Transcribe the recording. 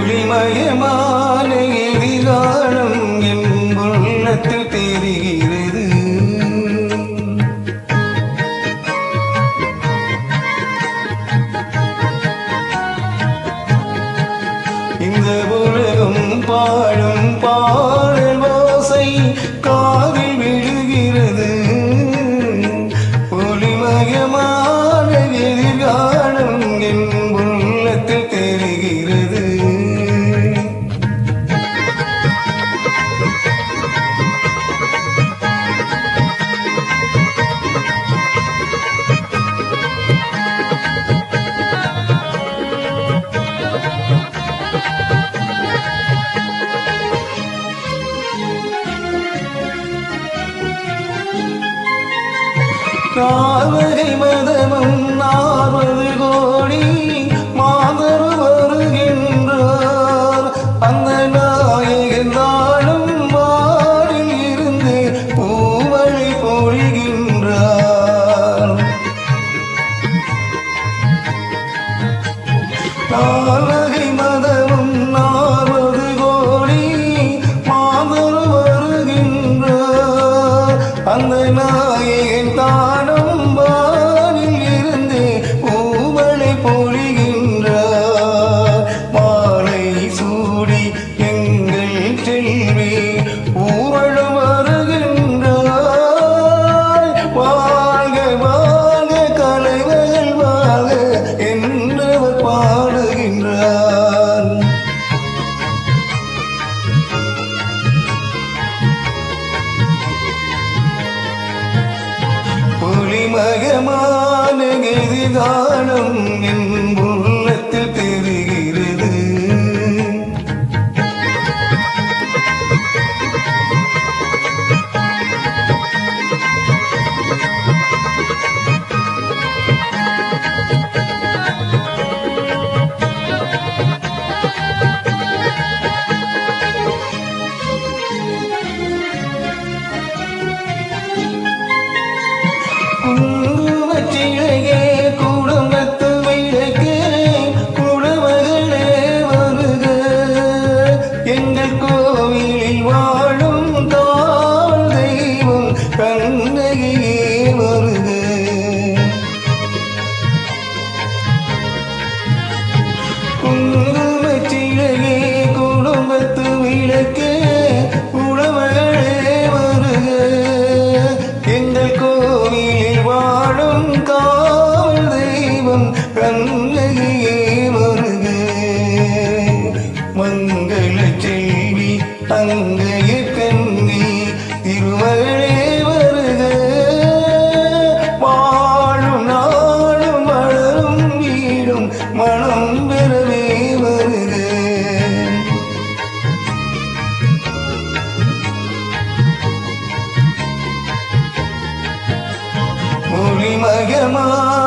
ஒளிமயமான எதிர்காலம் என் உள்ளத்தில் தெரிகிறது. இந்த உலகம் பாடும் பாடல் ஓசை காதில் விழுகிறது. ஒளிமயமான எதிர்காலம் என் உள்ளத்தில் தெரிகிறது. நால்வகை மதமும் 40 கோடி மாதர் வருகின்றார். அந்த நாயகன் நாளும் வானில் இருந்து பூமழை பொழிகின்றார். நால்வகை மதமும் 40 கோடி மாதர் வருகின்றார். அந்த நாயகன் தானும் வானில் இருந்து பூமழை பொழிகின்றார். மாலை சூடி எங்கள் செல்வி ஊர்வலம் வருகின்றார். வாழ்க வாழ்க கலைவர்கள் வாழ்க என்றவர் பாடுகின்றார். ஒளிமயமான எதிர்காலம் என் உள்ளத்தில் தெரிகிறது. குங்குமச்சிலையே குடும்பத்து விளக்கே குடமகளே வருக. எங்கள் கோவிலில் வாழும் காவல் தெய்வம் கண்ணகியே வருக. குங்குமச்சிலையே குடும்பத்து விளக்கே குடமகளே வருக. எங்கள் கோவிலில் வாழும் காவல் தெய்வம் கண்ணகியே வருக. மங்கள செல்வி அங்கைய கண்ணி திருமகளே வருக. வாழும் நாளும் வளரும் வீடும் மனம் பெறவே வருக. ஒளிமயமான